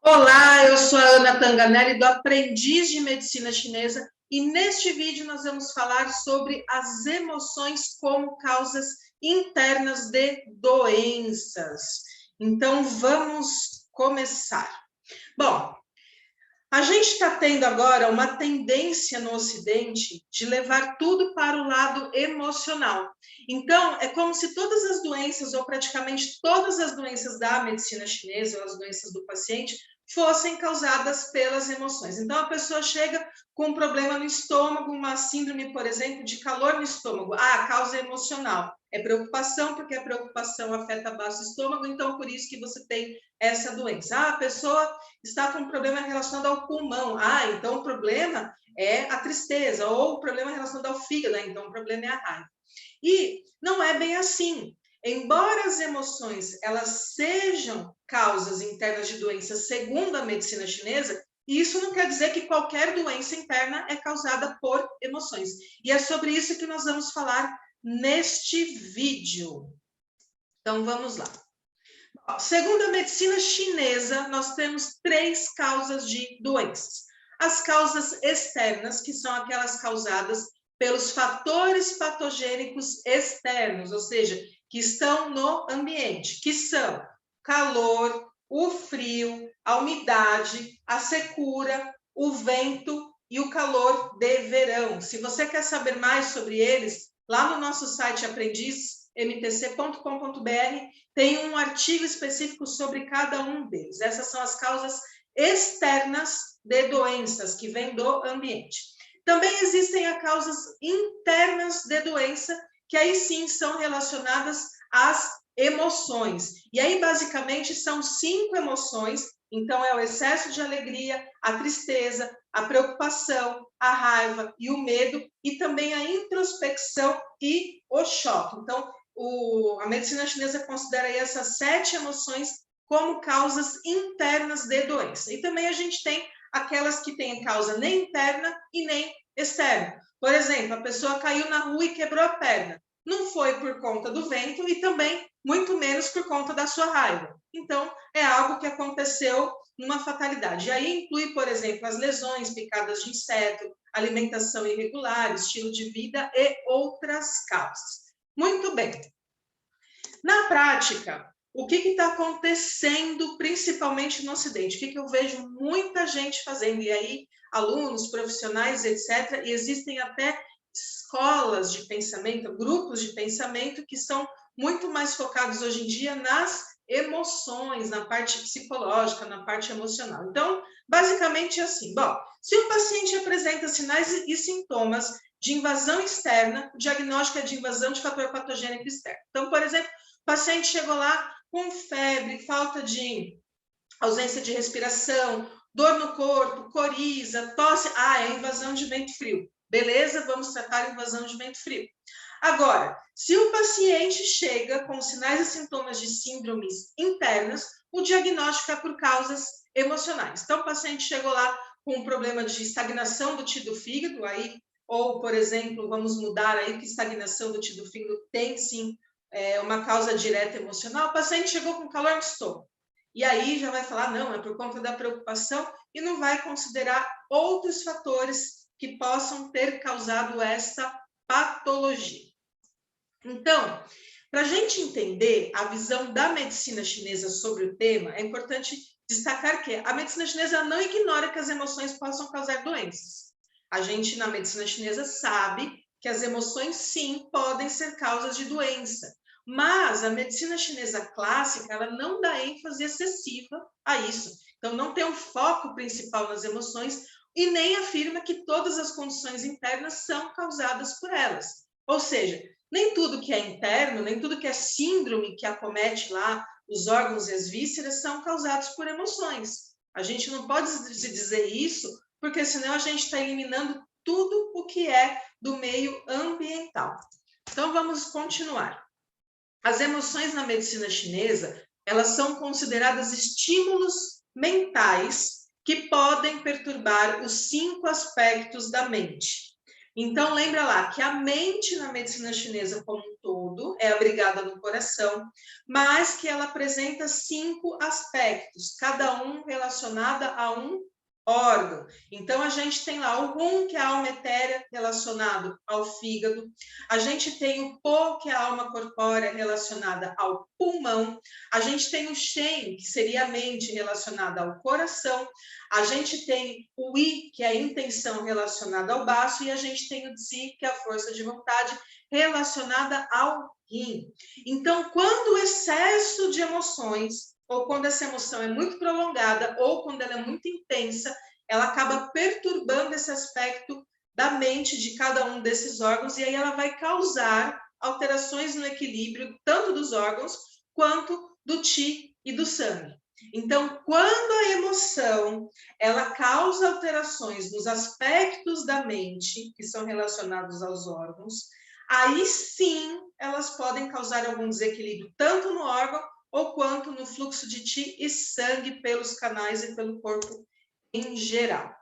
Olá, eu sou a Ana Tanganelli, do Aprendiz de Medicina Chinesa, e neste vídeo nós vamos falar sobre as emoções como causas internas de doenças. Então, vamos começar. Bom, a gente está tendo agora uma tendência no Ocidente de levar tudo para o lado emocional. Então, é como se todas as doenças, ou praticamente todas as doenças da medicina chinesa, ou as doenças do paciente, fossem causadas pelas emoções. Então, a pessoa chega com um problema no estômago, uma síndrome, por exemplo, de calor no estômago. Ah, causa emocional. É preocupação, porque a preocupação afeta a base do estômago, então por isso que você tem essa doença. Ah, a pessoa está com um problema relacionado ao pulmão. Ah, então o problema é a tristeza, ou o problema relacionado ao fígado, então o problema é a raiva. E não é bem assim. Embora as emoções elas sejam causas internas de doenças segundo a medicina chinesa, isso não quer dizer que qualquer doença interna é causada por emoções. E é sobre isso que nós vamos falar neste vídeo. Então vamos lá. Segundo a medicina chinesa, nós temos 3 causas de doenças. As causas externas, que são aquelas causadas pelos fatores patogênicos externos, ou seja, que estão no ambiente, que são calor, o frio, a umidade, a secura, o vento e o calor de verão. Se você quer saber mais sobre eles, lá no nosso site aprendizmtc.com.br tem um artigo específico sobre cada um deles. Essas são as causas externas de doenças que vêm do ambiente. Também existem as causas internas de doença, que aí sim são relacionadas às emoções. E aí, basicamente, são 5 emoções. Então, é o excesso de alegria, a tristeza, a preocupação, a raiva e o medo, e também a introspecção e o choque. Então, a medicina chinesa considera essas 7 emoções como causas internas de doença. E também a gente tem aquelas que têm causa nem interna e nem externa. Por exemplo, a pessoa caiu na rua e quebrou a perna. Não foi por conta do vento e também muito menos por conta da sua raiva. Então, é algo que aconteceu numa fatalidade. E aí inclui, por exemplo, as lesões, picadas de inseto, alimentação irregular, estilo de vida e outras causas. Muito bem. Na prática, o que está acontecendo principalmente no Ocidente? O que eu vejo muita gente fazendo? E aí, alunos, profissionais, etc. E existem até escolas de pensamento, grupos de pensamento que são muito mais focados hoje em dia nas emoções, na parte psicológica, na parte emocional. Então, basicamente é assim. Bom, se o paciente apresenta sinais e sintomas de invasão externa, o diagnóstico é de invasão de fator patogênico externo. Então, por exemplo, o paciente chegou lá com febre, falta de ausência de respiração, dor no corpo, coriza, tosse. Ah, é invasão de vento frio. Beleza, vamos tratar a invasão de vento frio. Agora, se o paciente chega com sinais e sintomas de síndromes internas, o diagnóstico é por causas emocionais. Então, o paciente chegou lá com um problema de estagnação do TI do fígado, aí, ou, por exemplo, vamos mudar aí que estagnação do TI do fígado tem sim uma causa direta emocional, o paciente chegou com calor no estômago. E aí já vai falar, não, é por conta da preocupação e não vai considerar outros fatores que possam ter causado essa patologia. Então, para a gente entender a visão da medicina chinesa sobre o tema, é importante destacar que a medicina chinesa não ignora que as emoções possam causar doenças. A gente, na medicina chinesa, sabe que as emoções, sim, podem ser causas de doença. Mas a medicina chinesa clássica, ela não dá ênfase excessiva a isso. Então, não tem um foco principal nas emoções e nem afirma que todas as condições internas são causadas por elas. Ou seja, nem tudo que é interno, nem tudo que é síndrome que acomete lá os órgãos e as vísceras são causados por emoções. A gente não pode se dizer isso, porque senão a gente está eliminando tudo o que é do meio ambiental. Então, vamos continuar. As emoções na medicina chinesa, elas são consideradas estímulos mentais que podem perturbar os 5 aspectos da mente. Então, lembra lá que a mente na medicina chinesa como um todo, é abrigada no coração, mas que ela apresenta 5 aspectos, cada um relacionado a um órgão. Então, a gente tem lá o Rum, que é a alma etérea, relacionado ao fígado. A gente tem o Po, que é a alma corpórea, relacionada ao pulmão. A gente tem o Shen, que seria a mente, relacionada ao coração. A gente tem o I, que é a intenção, relacionada ao baço. E a gente tem o Tzi, que é a força de vontade, relacionada ao rim. Então, quando o excesso de emoções ou quando essa emoção é muito prolongada, ou quando ela é muito intensa, ela acaba perturbando esse aspecto da mente de cada um desses órgãos, e aí ela vai causar alterações no equilíbrio, tanto dos órgãos, quanto do Qi e do sangue. Então, quando a emoção, ela causa alterações nos aspectos da mente, que são relacionados aos órgãos, aí sim, elas podem causar algum desequilíbrio, tanto no órgão, ou quanto no fluxo de Qi e sangue pelos canais e pelo corpo em geral.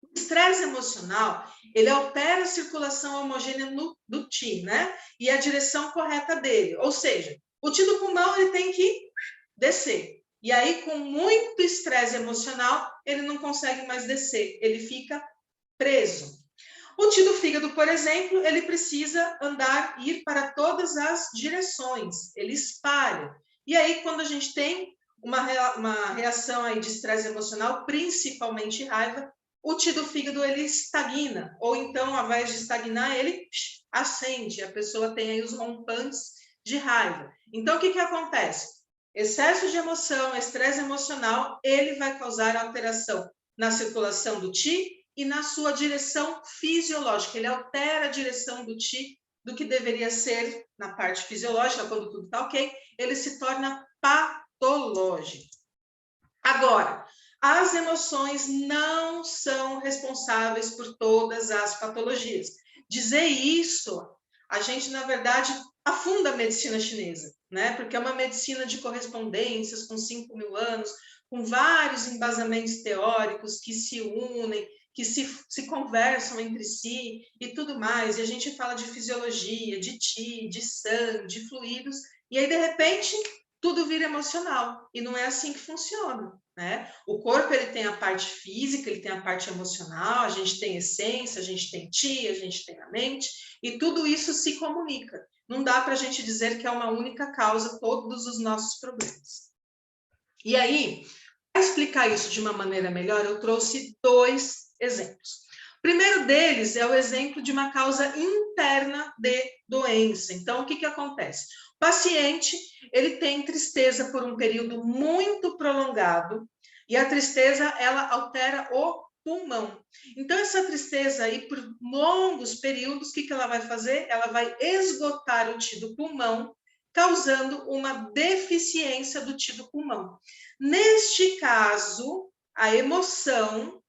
O estresse emocional, ele altera a circulação homogênea do Qi, né? E a direção correta dele. Ou seja, o Qi do pulmão, ele tem que descer. E aí, com muito estresse emocional, ele não consegue mais descer, ele fica preso. O Qi do fígado, por exemplo, ele precisa andar, ir para todas as direções, ele espalha. E aí, quando a gente tem uma reação aí de estresse emocional, principalmente raiva, o Qi do fígado, ele estagna, ou então, ao invés de estagnar, ele acende, a pessoa tem aí os rompantes de raiva. Então, o que acontece? Excesso de emoção, estresse emocional, ele vai causar alteração na circulação do Qi e na sua direção fisiológica. Ele altera a direção do Qi do que deveria ser na parte fisiológica, quando tudo está ok, ele se torna patológico. Agora, as emoções não são responsáveis por todas as patologias. Dizer isso, a gente, na verdade, afunda a medicina chinesa, né? Porque é uma medicina de correspondências com 5.000 anos, com vários embasamentos teóricos que se unem, que se conversam entre si e tudo mais. E a gente fala de fisiologia, de Qi, de sangue, de fluidos, e aí, de repente, tudo vira emocional. E não é assim que funciona, né? O corpo, ele tem a parte física, ele tem a parte emocional, a gente tem essência, a gente tem Qi, a gente tem a mente, e tudo isso se comunica. Não dá para a gente dizer que é uma única causa todos os nossos problemas. E aí, para explicar isso de uma maneira melhor, eu trouxe 2 exemplos. O primeiro deles é o exemplo de uma causa interna de doença. Então, o que acontece? O paciente, ele tem tristeza por um período muito prolongado, e a tristeza, ela altera o pulmão. Então, essa tristeza aí, por longos períodos, o que ela vai fazer? Ela vai esgotar o Qi do pulmão, causando uma deficiência do Qi do pulmão. Neste caso, a emoção,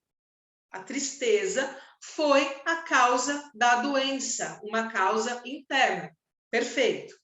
a tristeza, foi a causa da doença, uma causa interna. Perfeito.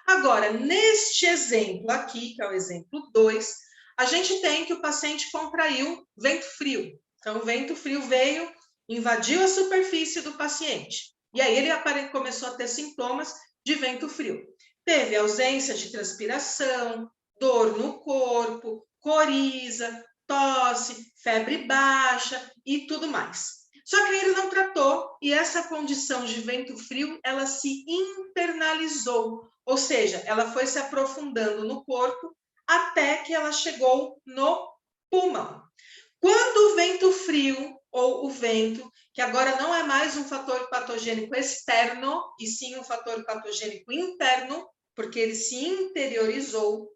Agora, neste exemplo aqui, que é o exemplo 2, a gente tem que o paciente contraiu vento frio. Então, o vento frio veio, invadiu a superfície do paciente. E aí ele começou a ter sintomas de vento frio. Teve ausência de transpiração, dor no corpo, coriza, tosse, febre baixa e tudo mais. Só que ele não tratou e essa condição de vento frio, ela se internalizou, ou seja, ela foi se aprofundando no corpo até que ela chegou no pulmão. Quando o vento frio ou o vento, que agora não é mais um fator patogênico externo, e sim um fator patogênico interno, porque ele se interiorizou,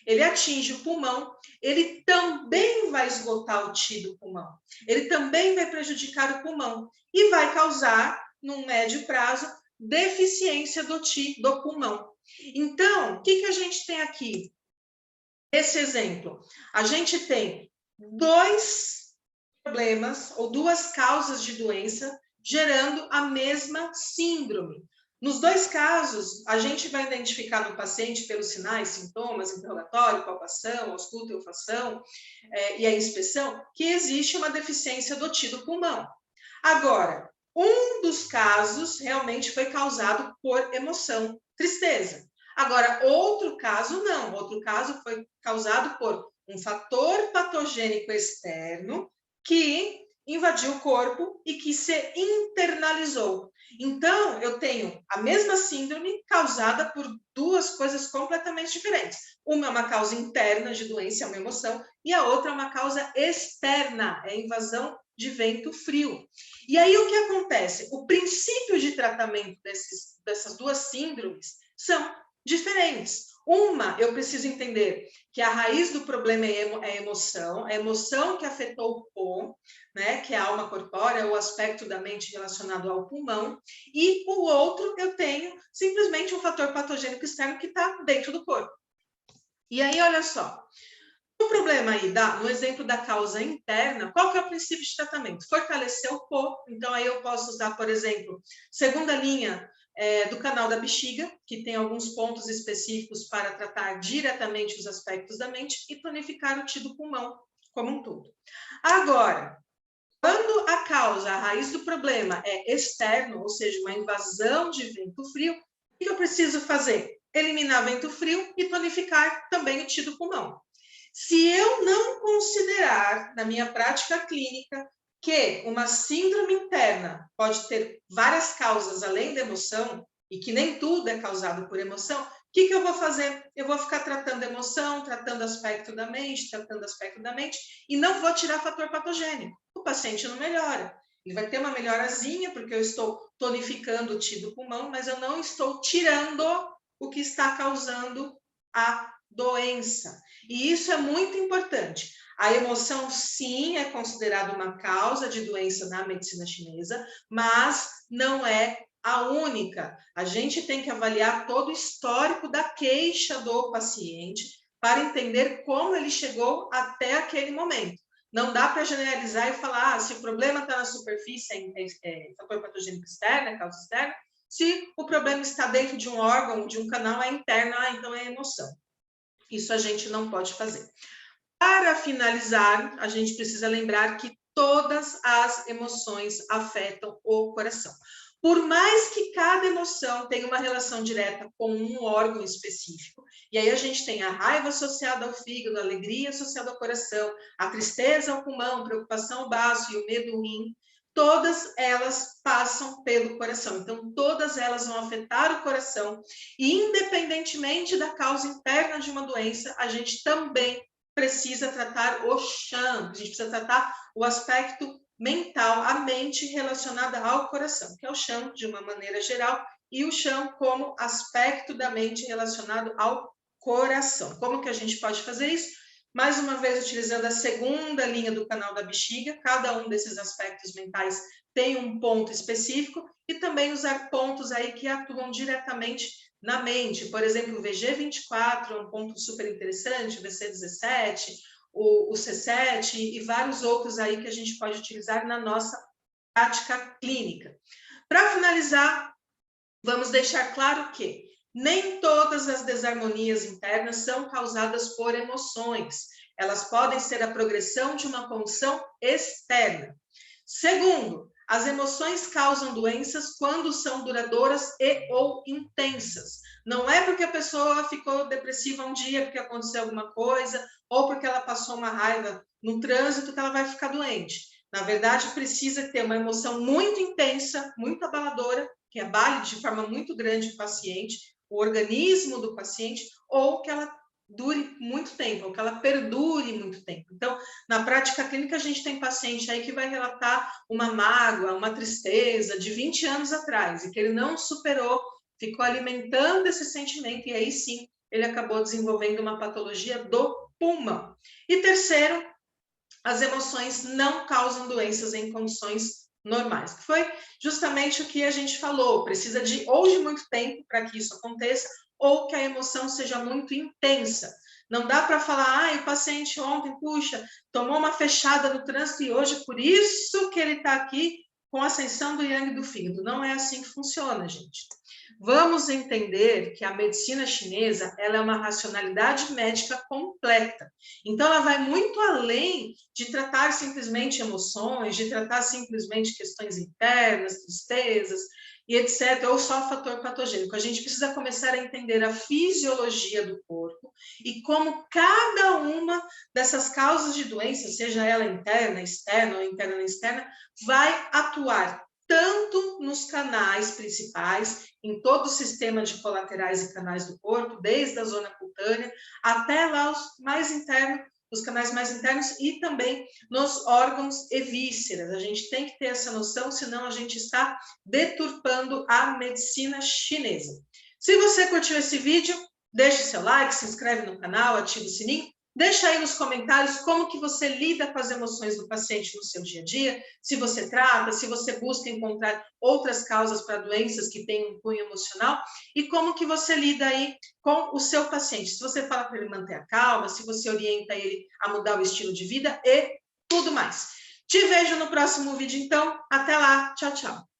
ele atinge o pulmão, ele também vai esgotar o Qi do pulmão, ele também vai prejudicar o pulmão e vai causar, num médio prazo, deficiência do Qi do pulmão. Então, o que a gente tem aqui? Esse exemplo, a gente tem 2 problemas ou 2 causas de doença gerando a mesma síndrome. Nos 2 casos, a gente vai identificar no paciente pelos sinais, sintomas, interrogatório, palpação, ausculta e olfação e a inspeção, que existe uma deficiência do Qi do pulmão. Agora, um dos casos realmente foi causado por emoção, tristeza. Agora, outro caso não. Outro caso foi causado por um fator patogênico externo que invadiu o corpo e que se internalizou. Então, eu tenho a mesma síndrome causada por duas coisas completamente diferentes. Uma é uma causa interna de doença, é uma emoção, e a outra é uma causa externa, é invasão de vento frio. E aí o que acontece? O princípio de tratamento dessas duas síndromes são diferentes. Uma, eu preciso entender que a raiz do problema é a emoção que afetou o PO, né, que é a alma corpórea, o aspecto da mente relacionado ao pulmão, e o outro eu tenho simplesmente um fator patogênico externo que está dentro do corpo. E aí, olha só, o problema aí, no exemplo da causa interna, qual que é o princípio de tratamento? Fortalecer o PO, então aí eu posso usar, por exemplo, segunda linha do canal da bexiga, que tem alguns pontos específicos para tratar diretamente os aspectos da mente e tonificar o TI do pulmão como um todo. Agora, quando a causa, a raiz do problema é externo, ou seja, uma invasão de vento frio, o que eu preciso fazer? Eliminar vento frio e tonificar também o TI do pulmão. Se eu não considerar, na minha prática clínica, que uma síndrome interna pode ter várias causas além da emoção, e que nem tudo é causado por emoção, o que eu vou fazer? Eu vou ficar tratando emoção, tratando aspecto da mente, e não vou tirar fator patogênico. O paciente não melhora. Ele vai ter uma melhorazinha, porque eu estou tonificando o TI do pulmão, mas eu não estou tirando o que está causando a doença. E isso é muito importante. A emoção, sim, é considerada uma causa de doença na medicina chinesa, mas não é a única. A gente tem que avaliar todo o histórico da queixa do paciente para entender como ele chegou até aquele momento. Não dá para generalizar e falar, se o problema está na superfície, é fator patogênico externo, é causa externa. Se o problema está dentro de um órgão, de um canal, é interno, então é emoção. Isso a gente não pode fazer. Para finalizar, a gente precisa lembrar que todas as emoções afetam o coração. Por mais que cada emoção tenha uma relação direta com um órgão específico, e aí a gente tem a raiva associada ao fígado, a alegria associada ao coração, a tristeza ao pulmão, a preocupação ao baço e o medo ao rim, todas elas passam pelo coração. Então, todas elas vão afetar o coração. E, independentemente da causa interna de uma doença, a gente também precisa tratar o Shan, a gente precisa tratar o aspecto mental, a mente relacionada ao coração, que é o Shan de uma maneira geral, e o Shan como aspecto da mente relacionado ao coração. Como que a gente pode fazer isso? Mais uma vez, utilizando a segunda linha do canal da bexiga, cada um desses aspectos mentais tem um ponto específico, e também usar pontos aí que atuam diretamente na mente. Por exemplo, o VG24 é um ponto super interessante, o VC17, o C7 e vários outros aí que a gente pode utilizar na nossa prática clínica. Para finalizar, vamos deixar claro que nem todas as desarmonias internas são causadas por emoções. Elas podem ser a progressão de uma condição externa. Segundo, as emoções causam doenças quando são duradouras e ou intensas. Não é porque a pessoa ficou depressiva um dia porque aconteceu alguma coisa ou porque ela passou uma raiva no trânsito que ela vai ficar doente. Na verdade, precisa ter uma emoção muito intensa, muito abaladora, que abale de forma muito grande o paciente, o organismo do paciente, ou que ela dure muito tempo, ou que ela perdure muito tempo. Então, na prática clínica, a gente tem paciente aí que vai relatar uma mágoa, uma tristeza de 20 anos atrás, e que ele não superou, ficou alimentando esse sentimento, e aí sim, ele acabou desenvolvendo uma patologia do pulmão. E terceiro, as emoções não causam doenças em condições normais, que foi justamente o que a gente falou, precisa de ou de muito tempo para que isso aconteça, ou que a emoção seja muito intensa. Não dá para falar, o paciente ontem, puxa, tomou uma fechada no trânsito e hoje, por isso que ele está aqui com a ascensão do yang do fígado. Não é assim que funciona, gente. Vamos entender que a medicina chinesa, ela é uma racionalidade médica completa. Então, ela vai muito além de tratar simplesmente emoções, de tratar simplesmente questões internas, tristezas. e etc., ou só fator patogênico. A gente precisa começar a entender a fisiologia do corpo e como cada uma dessas causas de doença, seja ela interna, externa ou interna externa, vai atuar tanto nos canais principais, em todo o sistema de colaterais e canais do corpo, desde a zona cutânea até lá os mais internos, os canais mais internos e também nos órgãos e vísceras. A gente tem que ter essa noção, senão a gente está deturpando a medicina chinesa. Se você curtiu esse vídeo, deixe seu like, se inscreve no canal, ativa o sininho. Deixa aí nos comentários como que você lida com as emoções do paciente no seu dia a dia, se você trata, se você busca encontrar outras causas para doenças que têm um cunho emocional e como que você lida aí com o seu paciente. Se você fala para ele manter a calma, se você orienta ele a mudar o estilo de vida e tudo mais. Te vejo no próximo vídeo, então. Até lá. Tchau, tchau.